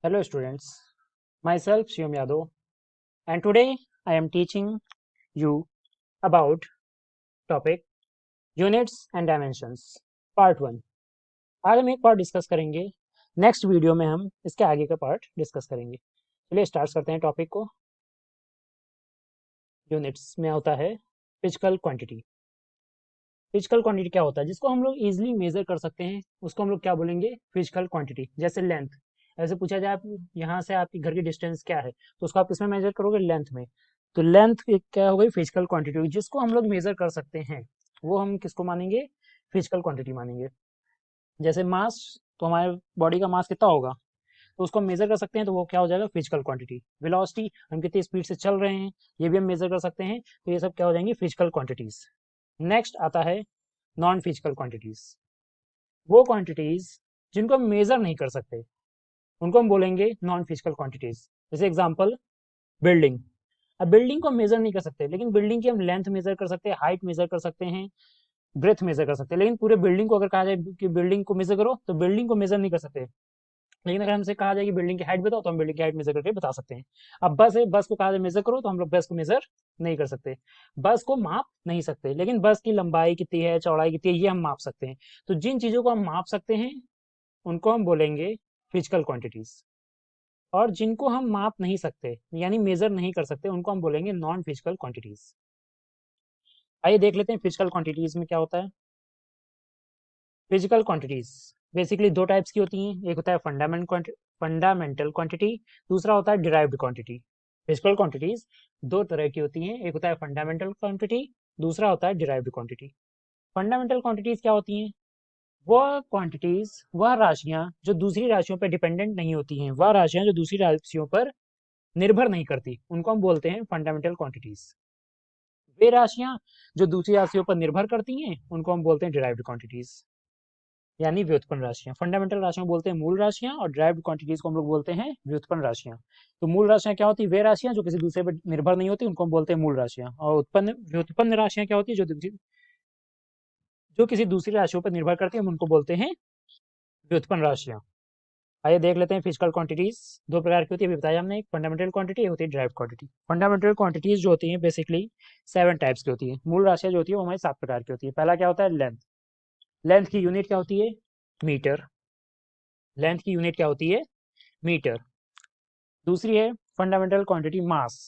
Hello students, myself Shivam Yadav and today I am teaching you about topic units and dimensions part 1। आज हम एक part discuss करेंगे, next video में हम इसके आगे का पार्ट डिस्कस करेंगे। चलिए स्टार्ट करते हैं टॉपिक को। यूनिट्स में होता है फिजिकल क्वांटिटी। फिजिकल क्वांटिटी क्या होता है? जिसको हम लोग इजीली मेजर कर सकते हैं उसको हम लोग क्या बोलेंगे? Physical quantity. जैसे लेंथ, ऐसे पूछा जाए आप यहाँ से आपके घर की डिस्टेंस क्या है तो उसको आप किसमें मेजर करोगे? लेंथ में। तो लेंथ क्या हो गई? Physical quantity. जिसको हम लोग मेजर कर सकते हैं वो हम किसको मानेंगे? फिजिकल क्वांटिटी मानेंगे। जैसे मास, तो हमारे बॉडी का मास कितना होगा तो उसको हम मेजर कर सकते हैं, तो वो क्या हो जाएगा? Physical quantity. वेलोसिटी, हम कितनी स्पीड से चल रहे हैं ये भी हम मेजर कर सकते हैं, तो ये सब क्या हो जाएंगी? Physical quantities. नेक्स्ट आता है नॉन फिजिकल क्वांटिटीज। वो क्वांटिटीज जिनको हम मेजर नहीं कर सकते उनको हम बोलेंगे नॉन फिजिकल क्वांटिटीज। जैसे एग्जांपल बिल्डिंग। अब बिल्डिंग को हम मेजर नहीं कर सकते, लेकिन बिल्डिंग की हम लेंथ मेजर कर सकते हैं, हाइट मेजर कर सकते हैं, ब्रेथ मेजर कर सकते हैं। लेकिन पूरे बिल्डिंग को अगर कहा जाए कि बिल्डिंग को मेजर करो तो बिल्डिंग को मेजर नहीं कर सकते। लेकिन अगर हमसे कहा जाए कि बिल्डिंग की हाइट बताओ तो हम बिल्डिंग की हाइट मेजर करके बता सकते हैं। अब बस है, बस को कहा जाए मेजर करो तो हम लोग बस को मेजर नहीं कर सकते, बस को माप नहीं सकते। लेकिन बस की लंबाई कितनी है, चौड़ाई कितनी है, ये हम माप सकते हैं। तो जिन चीजों को हम माप सकते हैं उनको हम बोलेंगे फिजिकल क्वांटिटीज, और जिनको हम माप नहीं सकते यानी मेजर नहीं कर सकते उनको हम बोलेंगे नॉन फिजिकल क्वांटिटीज। आइए देख लेते हैं फिजिकल क्वांटिटीज में क्या होता है। फिजिकल क्वांटिटीज बेसिकली दो टाइप्स की होती हैं, एक होता है फंडामेंटल क्वांटिटी, दूसरा होता है डिराइव्ड क्वांटिटी। फिजिकल क्वांटिटीज दो तरह की होती हैं, एक होता है फंडामेंटल क्वांटिटी, दूसरा होता है डिराइव्ड क्वांटिटी। फंडामेंटल क्वांटिटीज क्या होती हैं? वह क्वांटिटीज, वह राशियां जो दूसरी राशियों पर डिपेंडेंट नहीं होती हैं, वह राशियां जो दूसरी राशियों पर निर्भर नहीं करती, उनको हम बोलते हैं फंडामेंटल क्वांटिटीज। वे राशियां जो दूसरी राशियों पर निर्भर करती हैं उनको हम बोलते हैं डिराइव्ड क्वांटिटीज, यानी व्युत्पन्न राशियां। फंडामेंटल राशियों को बोलते हैं मूल राशियां और डिराइव्ड क्वांटिटीज को हम लोग बोलते हैं व्युत्पन्न राशियां। तो मूल राशियां क्या होती है? वे राशियां जो किसी दूसरे पर निर्भर नहीं होती उनको हम बोलते हैं मूल राशियां। और उत्पन्न व्युत्पन्न राशियां क्या होती है? जो किसी दूसरी राशियों पर निर्भर करती है हम उनको बोलते हैं व्युत्पन्न राशियां। आइए देख लेते हैं फिजिकल क्वांटिटीज दो प्रकार की होती है, अभी बताया हमने। एक फंडामेंटल क्वांटिटी, एक होती है ड्राइव क्वांटिटी। फंडामेंटल क्वांटिटीज जो होती हैं बेसिकली 7 टाइप्स की होती है। मूल राशियां जो होती है वो हमारी 7 प्रकार की होती है। पहला क्या होता है? लेंथ। लेंथ की यूनिट क्या होती है? मीटर। लेंथ की यूनिट क्या होती है? मीटर। दूसरी है फंडामेंटल क्वांटिटी मास।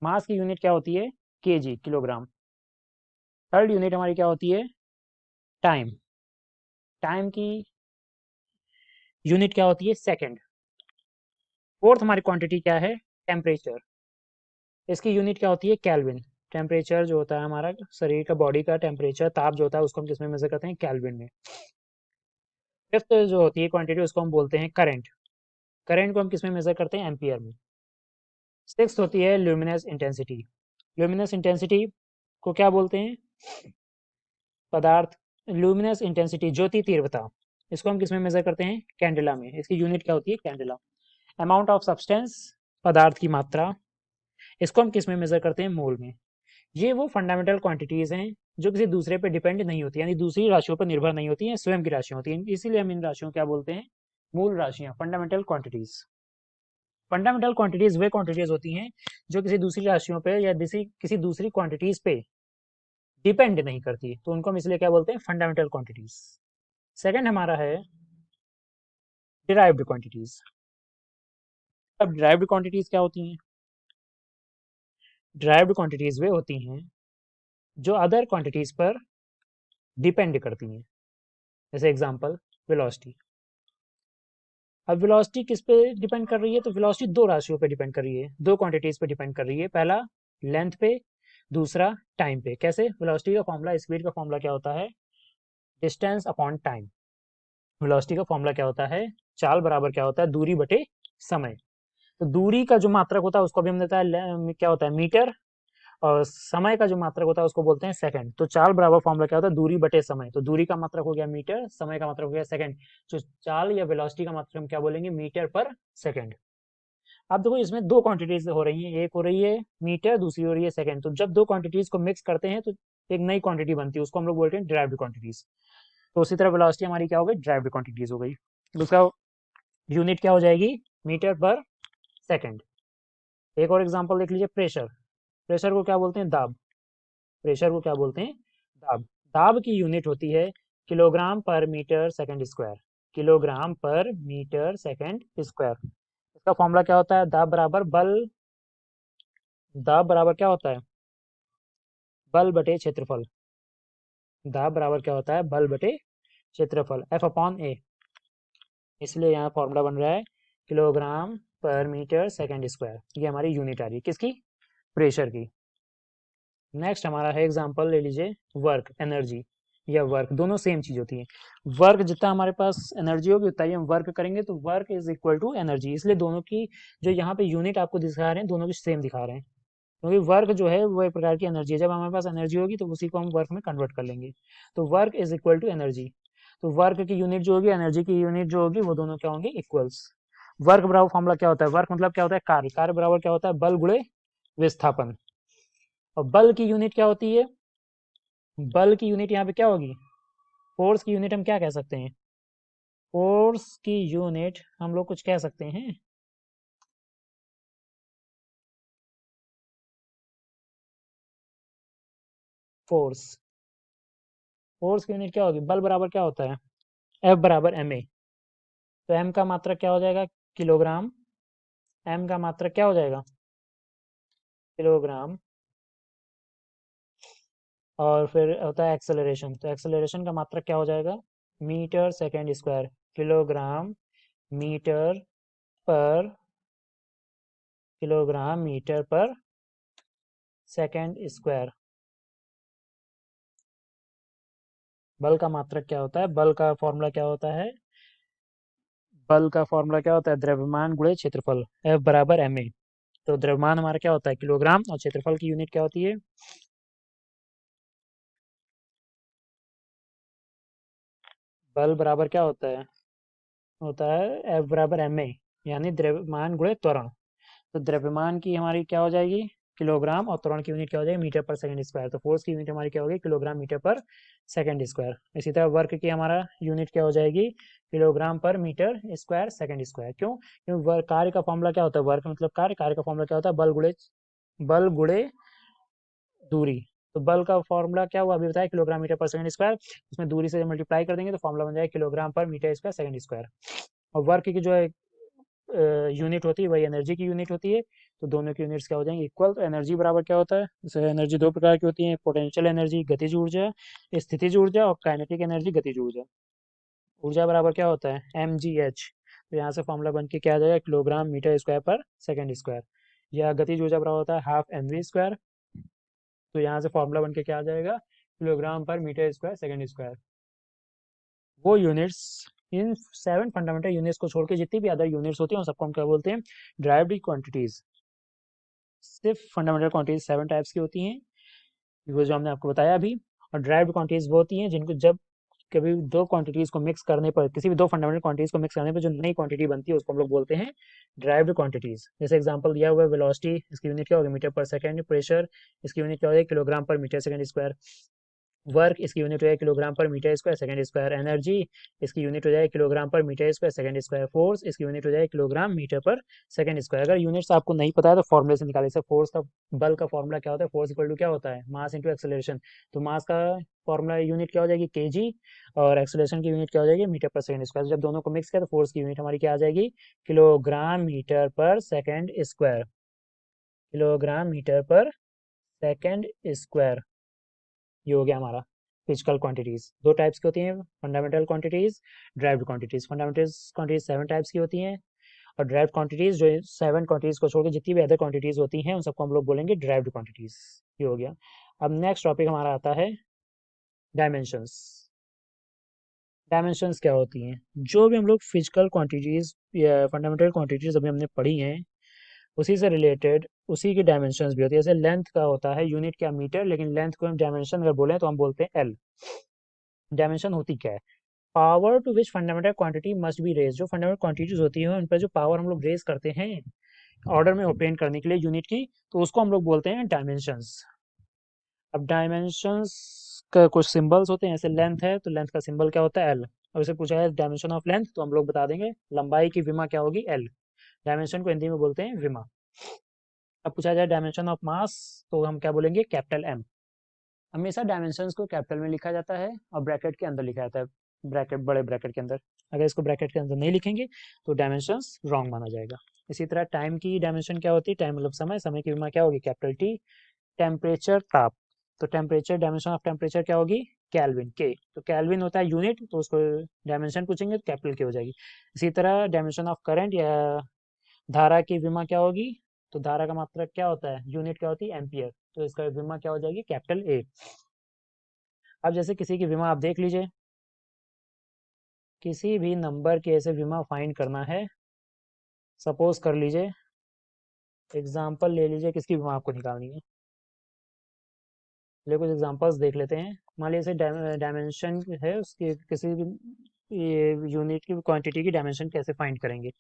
मास की यूनिट क्या होती है? KG, kilogram. थर्ड यूनिट हमारी क्या होती है? टाइम। टाइम की यूनिट क्या होती है? सेकंड। फोर्थ हमारी क्वांटिटी क्या है? टेम्परेचर। इसकी यूनिट क्या होती है? केल्विन। टेम्परेचर जो होता है हमारा शरीर का, बॉडी का टेम्परेचर, ताप जो होता है उसको हम किसमें मेजर करते हैं? केल्विन में। फिफ्थ जो होती है क्वांटिटी उसको हम बोलते हैं करंट। करंट को हम किसमें मेजर करते हैं? एम्पियर में। सिक्स्थ होती है ल्यूमिनस इंटेंसिटी। ल्यूमिनस इंटेंसिटी को क्या बोलते हैं? पदार्थ। ल्यूमिनस इंटेंसिटी, ज्योति तीव्रता, इसको हम किसमें मेजर करते हैं? कैंडेला में। इसकी यूनिट क्या होती है? कैंडेला। अमाउंट ऑफ सब्सटेंस, पदार्थ की मात्रा, इसको हम किसमें मेजर करते हैं? मोल में। ये वो फंडामेंटल क्वांटिटीज हैं जो किसी दूसरे पर डिपेंड नहीं होती, यानी दूसरी राशियों पर निर्भर नहीं होती हैं, स्वयं की राशियां होती हैं। इसीलिए हम इन राशियों को क्या बोलते हैं? मूल राशियां, फंडामेंटल क्वांटिटीज। फंडामेंटल क्वांटिटीज वे क्वांटिटीज होती हैं जो किसी दूसरी राशियों पे या किसी दूसरी क्वांटिटीज पे डिपेंड नहीं करती, तो उनको हम इसलिए क्या बोलते हैं? Fundamental quantities. सेकंड हमारा है डिराइव्ड क्वांटिटीज। अब डिराइव्ड क्वांटिटीज क्या होती हैं? डिराइव्ड क्वांटिटीज वे होती हैं जो अदर क्वांटिटीज पर डिपेंड करती हैं। जैसे एग्जांपल वेलोसिटी। अब वेलोसिटी किस पे डिपेंड कर रही है? तो वेलोसिटी दो राशियों पे डिपेंड कर रही है, दो क्वांटिटीज पे डिपेंड कर रही है। पहला लेंथ पे, दूसरा टाइम पे। कैसे? वेलोसिटी का फॉर्मूला, स्पीड का फॉर्मूला क्या होता है? Distance upon time. वेलोसिटी का फॉर्मूला क्या होता है? चाल बराबर क्या होता है? दूरी बटे समय। तो दूरी का जो मात्रक होता है उसको भी हम देता है क्या होता है? मीटर। और समय का जो मात्रक होता है उसको बोलते हैं सेकंड। तो चाल बराबर फॉर्मूला क्या होता है? दूरी बटे समय। तो दूरी का मात्रक हो गया मीटर, समय का मात्रक हो गया सेकंड। तो चाल या वेलोसिटी का मात्रक हम क्या बोलेंगे? Metre per second. अब देखो इसमें दो क्वांटिटीज हो रही हैं, एक हो रही है मीटर, दूसरी हो रही है सेकंड। तो जब दो क्वांटिटीज को मिक्स करते हैं तो एक नई क्वांटिटी बनती है, उसको हम लोग बोलते हैं डिराइव्ड क्वांटिटीज। तो उसी तरह वेलोसिटी हमारी क्या हो गई? डिराइव्ड क्वांटिटीज हो गई। तो उसका यूनिट क्या हो जाएगी? Metre per second. एक और एग्जांपल देख लीजिए, प्रेशर। प्रेशर को क्या बोलते हैं? दाब। प्रेशर को क्या बोलते हैं? दाब। दाब की यूनिट होती है kilogram per metre second square. Kilogram per metre second square. इसका फॉर्मूला क्या होता है? दाब बराबर बल। दाब बराबर क्या होता है? बल बटे क्षेत्रफल। दाब बराबर क्या होता है? बल बटे क्षेत्रफल, एफ अपॉन ए। इसलिए यहाँ फॉर्मूला बन रहा है kilogram per metre second square. ये हमारी यूनिट आ रही है किसकी? प्रेशर की। नेक्स्ट हमारा है एग्जांपल, ले लीजिए वर्क, एनर्जी या वर्क, दोनों सेम चीज होती है। वर्क जितना हमारे पास एनर्जी होगी उतना ही हम वर्क करेंगे, तो work is equal to energy. इसलिए दोनों की जो यहाँ पे यूनिट आपको दिखा रहे हैं, दोनों की सेम दिखा रहे हैं, क्योंकि वर्क जो है वो एक प्रकार की एनर्जी है। जब हमारे पास एनर्जी होगी तो उसी को हम वर्क में कन्वर्ट कर लेंगे। तो work is equal to energy. तो वर्क की यूनिट जो होगी, एनर्जी की यूनिट जो होगी, वो दोनों क्या होंगे? इक्वल्स। वर्क बराबर फॉर्मूला क्या होता है? वर्क मतलब क्या होता है? कार्य। कार्य बराबर क्या होता है? बल गुणे विस्थापन। और बल की यूनिट क्या होती है? बल की यूनिट यहाँ पे क्या होगी? फोर्स की यूनिट हम क्या कह सकते हैं? फोर्स की यूनिट हम लोग कुछ कह सकते हैं, फोर्स। फोर्स की यूनिट क्या होगी? बल बराबर क्या होता है? एफ बराबर एम ए। तो एम का मात्रक क्या हो जाएगा? किलोग्राम। एम का मात्रक क्या हो जाएगा? किलोग्राम। और फिर होता है एक्सेलरेशन, तो एक्सेलरेशन का मात्रक क्या हो जाएगा? Metre second square. Kilogram metre पर किलोग्राम मीटर पर सेकेंड स्क्वायर। बल का मात्रक क्या होता है? बल का फॉर्मूला क्या होता है? बल का फॉर्मूला क्या होता है? द्रव्यमान गुणे क्षेत्रफल, एफ बराबर एम ए। तो द्रव्यमान हमारा क्या होता है? किलोग्राम, और क्षेत्रफल की यूनिट क्या होती है? बल बराबर क्या होता है? होता है एफ बराबर एम ए, यानी द्रव्यमान गुणे त्वरण। तो द्रव्यमान की हमारी क्या हो जाएगी? किलोग्राम, और त्वरण की यूनिट क्या हो जाएगी? Metre per second square. तो फोर्स की यूनिट हमारी क्या होगी? Kilogram metre per second square. इसी तरह वर्क की हमारा यूनिट क्या हो जाएगी? Kilogram per metre square second square. क्यों? क्योंकि वर्क, कार्य का फॉर्मूला क्या होता है? वर्क मतलब कार्य। कार्य का फॉर्मूला क्या होता है? बल गुणे दूरी। तो बल का फॉर्मूला क्या हुआ अभी बताया? Kilogram metre per second square. उसमें दूरी से मल्टीप्लाई कर देंगे तो फॉर्मूला बन जाएगा kilogram per metre square second square. और वर्क की जो है यूनिट होती है वही एनर्जी की यूनिट होती है। तो दोनों की यूनिट्स क्या हो जाएंगी? इक्वल। तो एनर्जी बराबर क्या होता है? जैसे एनर्जी दो प्रकार की होती है, पोटेंशियल एनर्जी गतिज ऊर्जा, स्थितिज ऊर्जा, और काइनेटिक एनर्जी गतिज ऊर्जा। ऊर्जा बराबर क्या होता है? M G H. तो यहाँ से फॉर्मूला बन के क्या आ जाएगा? किलोग्राम मीटर स्क्वायर पर सेकंड स्क्वायर। या गतिज ऊर्जा बराबर होता है हाफ एम वी स्क्वायर। तो यहाँ से फॉर्मूला बन के क्या आ जाएगा? Kilogram per metre square second square. वो यूनिट्स, इन 7 फंडामेंटल यूनिट्स को छोड़ के जितनी भी अदर यूनिट्स होती हैं उन सबको हम क्या बोलते हैं? Derived quantities. सिर्फ फंडामेंटल क्वांटिटीज 7 टाइप्स की होती हैं, वो जो हमने आपको बताया अभी। और ड्राइव्ड क्वांटिटीज वो होती हैं जिनको जब कभी दो क्वांटिटीज को मिक्स करने पर, किसी भी दो फंडामेंटल क्वांटिटीज को मिक्स करने पर जो नई क्वांटिटी बनती है उसको हम लोग बोलते हैं ड्राइव्ड क्वांटिटीज। जैसे एग्जांपल दिया हुआ है वेलोसिटी, इसकी यूनिट क्या होगी? Metre per second. प्रेशर, इसकी यूनिट क्या हो जाएगी? Kilogram per metre second square. Work, इसकी यूनिट हो जाएगी kilogram per metre square second square. Energy, इसकी यूनिट हो जाएगी kilogram per metre square second square. Force, इसकी यूनिट हो जाएगी kilogram metre per second square. अगर यूनिट्स आपको नहीं पता है तो फॉर्मूले से निकाले। जैसे फोर्स का, बल का फॉर्मूला क्या होता है? फोर्स इक्वल टू क्या होता है? Mass into acceleration. तो मास का फॉर्मूला यूनिट क्या हो जाएगी? केजी। और एक्सेलरेशन की यूनिट क्या हो जाएगी? Metre per second square. जब दोनों को मिक्स किया तो फोर्स की यूनिट हमारी क्या आ जाएगी? Kilogram metre per second square. Kilogram metre per second square. ये हो गया हमारा फिजिकल क्वांटिटीज। दो टाइप्स की होती हैं, fundamental quantities, derived quantities. Fundamental quantities 7 types की होती हैं, और ड्राइव्ड क्वांटिटीज जो 7 क्वांटिटीज को छोड़कर जितनी भी अदर क्वांटिटीज होती हैं उन सबको हम लोग बोलेंगे ड्राइव्ड क्वांटिटीज। ये हो गया। अब नेक्स्ट टॉपिक हमारा आता है डायमेंशंस। डायमेंशंस क्या होती हैं? जो भी हम लोग फिजिकल क्वांटिटीज या फंडामेंटल क्वांटिटीज अभी हमने पढ़ी हैं, उसी से रिलेटेड उसी की डायमेंशंस भी होती है। जैसे लेंथ का होता है यूनिट क्या? मीटर, लेकिन लेंथ को हम डायमेंशन अगर बोले तो हम बोलते हैं एल। डायमेंशन होती क्या है? Power to which fundamental quantity must be raise. जो फंडामेंटल क्वांटिटीज होती हैं उन पर जो पावर हम लोग रेज करते हैं ऑर्डर में ऑपरेट करने के लिए यूनिट की, तो उसको हम लोग बोलते हैं डायमेंशंस। अब डायमेंशंस का कुछ सिंबल्स होते हैं। जैसे लेंथ है तो लेंथ का सिंबल क्या होता है? एल। अब इसे पूछा है डायमेंशन ऑफ लेंथ तो हम लोग बता देंगे लंबाई की विमा क्या होगी? एल। डायमेंशन को हिंदी में बोलते हैं विमा। अब पूछा जाए डायमेंशन ऑफ मास, तो हम क्या बोलेंगे, कैपिटल एम। हमेशा डायमेंशंस को कैपिटल में लिखा जाता है और ब्रैकेट के अंदर लिखा जाता है, ब्रैकेट, बड़े ब्रैकेट के अंदर। अगर इसको ब्रैकेट के अंदर नहीं लिखेंगे तो डायमेंशंस रॉन्ग माना जाएगा। इसी तरह टाइम की डायमेंशन क्या होती है, टाइम मतलब समय, समय की विमा क्या होगी, कैपिटल टी। टेम्परेचर, ताप, तो टेम्परेचर, डायमेंशन ऑफ टेम्परेचर क्या होगी, कैल्विन, के। तो कैल्विन होता है यूनिट, तो उसको डायमेंशन पूछेंगे तो कैपिटल के हो जाएगी। इसी तरह डायमेंशन ऑफ करंट या धारा की विमा क्या होगी, तो धारा का मात्रक क्या होता है, यूनिट क्या होती है, एम्पियर, तो इसका विमा क्या हो जाएगी, कैपिटल ए। अब जैसे किसी की विमा आप देख लीजिए, किसी भी नंबर के ऐसे विमा फाइंड करना है, सपोज कर लीजिए, एग्जाम्पल ले लीजिए, किसकी विमा आपको निकालनी है, चलिए कुछ एग्जांपल्स देख लेते हैं। मान लीजिए डायमेंशन है उसकी, किसी भी यूनिट की क्वांटिटी की डायमेंशन कैसे फाइंड करेंगे।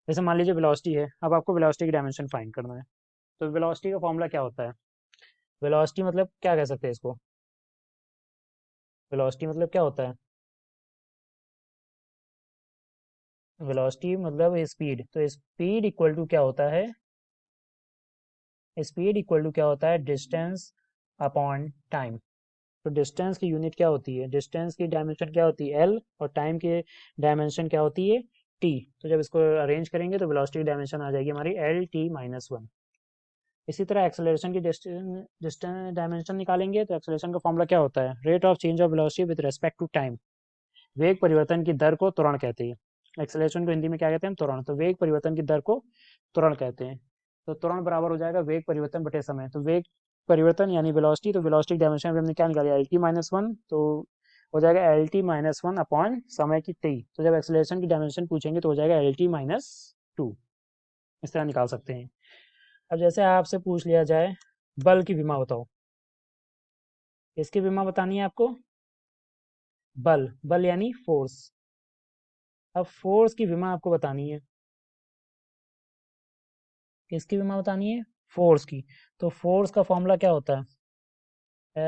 जैसे मान लीजिए वेलोसिटी है, अब आपको वेलोसिटी की डायमेंशन फाइंड करना है। तो वेलोसिटी का फॉर्मूला क्या होता है, वेलोसिटी मतलब क्या कह सकते हैं इसको, वेलोसिटी मतलब क्या होता है, वेलोसिटी मतलब स्पीड, तो स्पीड इक्वल टू क्या होता है, स्पीड इक्वल टू क्या होता है, डिस्टेंस अपॉन टाइम। तो डिस्टेंस की यूनिट क्या होती है, डिस्टेंस की डायमेंशन क्या होती है, एल, और टाइम की डायमेंशन क्या होती है, टी। तो जब इसको अरेंज करेंगे तो वेलोसिटी की डायमेंशन आ जाएगी हमारी एल टी माइनस वन। इसी तरह एक्सेलरेशन की डिस्टेंस डायमेंशन निकालेंगे, तो एक्सेलरेशन का फॉर्मूला क्या होता है, rate of change of velocity with respect to time. वेग परिवर्तन की दर को त्वरण कहते हैं। एक्सेलरेशन को हिंदी में क्या कहते हैं, त्वरण। तो वेग परिवर्तन की दर को त्वरण कहते हैं। तो त्वरण बराबर हो जाएगा वेग परिवर्तन बटे समय। तो वेग परिवर्तन यानी वेलोसिटी, तो वेलोसिटी डायमेंशन हमने क्या निकाला, एल टी माइनस वन, तो हो जाएगा L T minus one upon समय की टी। तो जब एक्सेलरेशन की डायमेंशन पूछेंगे तो हो जाएगा एल टी माइनस टू। इस तरह निकाल सकते हैं। अब जैसे आपसे पूछ लिया जाए बल की विमा बताओ, इसकी विमा बतानी है आपको, बल, बल यानी फोर्स। अब फोर्स की विमा आपको बतानी है, किसकी विमा बतानी है, फोर्स की। तो फोर्स का फॉर्मूला क्या होता है,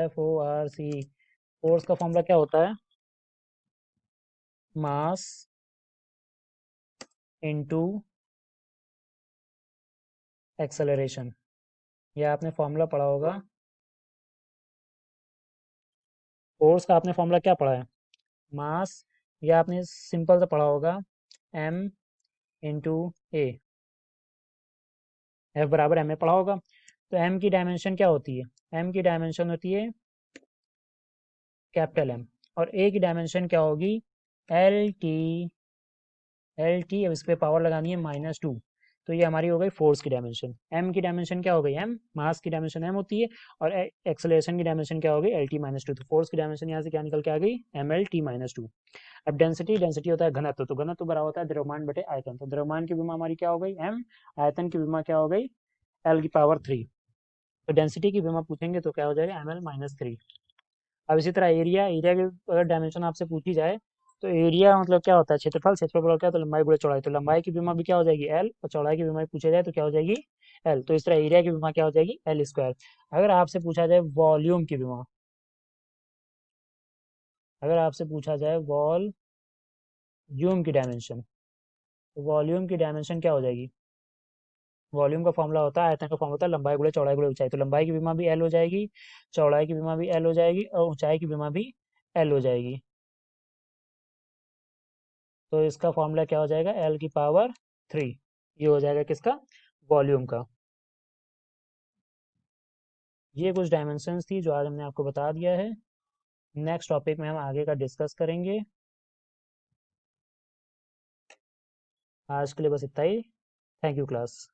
F O R C. Force का फॉर्मूला क्या होता है, मास इनटू एक्सेलरेशन। यह आपने फॉर्मूला पढ़ा होगा, फोर्स का आपने फॉर्मूला क्या पढ़ा है, मास, या आपने सिंपल सा पढ़ा होगा, एम इंटू ए, एफ बराबर एम ए पढ़ा होगा। तो एम की डायमेंशन क्या होती है, एम की डायमेंशन होती है कैपिटल एम, और ए की डायमेंशन क्या होगी, एल टी, एल टी, अब इस पर पावर लगानी है माइनस टू। तो ये हमारी हो गई फोर्स की डायमेंशन। एम की डायमेंशन क्या हो गई, एम, मास की डायमेंशन एम होती है, और एक्सेलरेशन की डायमेंशन क्या हो गई, एल टी माइनस टू। तो फोर्स की डायमेंशन यहाँ से क्या निकल के आ गई, M L T minus two. अब डेंसिटी, डेंसिटी होता है घनत्व, तो घनत्व बराबर होता है द्रव्यमान बटे आयतन। तो द्रव्यमान की विमा हमारी क्या हो गई, एम, आयतन की विमा क्या हो गई, एल की पावर थ्री। तो डेंसिटी की विमा पूछेंगे तो क्या हो जाएगा, एम एल माइनस थ्री। अब इसी तरह एरिया, एरिया की अगर डायमेंशन आपसे पूछी जाए, तो एरिया मतलब क्या होता है, क्षेत्रफल, क्षेत्रफल क्या होता है, लंबाई गुणे चौड़ाई। तो लंबाई की विमा भी क्या हो जाएगी, एल, और चौड़ाई की विमा पूछा जाए तो क्या हो जाएगी, एल। तो इस तरह एरिया की विमा क्या हो जाएगी, एल स्क्वायर। अगर आपसे पूछा जाए वॉल्यूम की विमा, अगर आपसे पूछा जाए वॉल्यूम की डायमेंशन, तो वॉल्यूम की डायमेंशन क्या हो जाएगी, वॉल्यूम का फॉर्मूला होता है, आयतन का फॉर्मूला होता है लंबाई गुणे चौड़ाई गुणे ऊंचाई। तो लंबाई की विमा भी एल हो जाएगी, चौड़ाई की विमा भी एल हो जाएगी, और ऊंचाई की विमा भी एल हो जाएगी। तो इसका फॉर्मूला क्या हो जाएगा, एल की पावर थ्री। ये हो जाएगा किसका, वॉल्यूम का। ये कुछ डायमेंशंस थी जो आज हमने आपको बता दिया है। नेक्स्ट टॉपिक में हम आगे का डिस्कस करेंगे। आज के लिए बस इतना ही। Thank you class.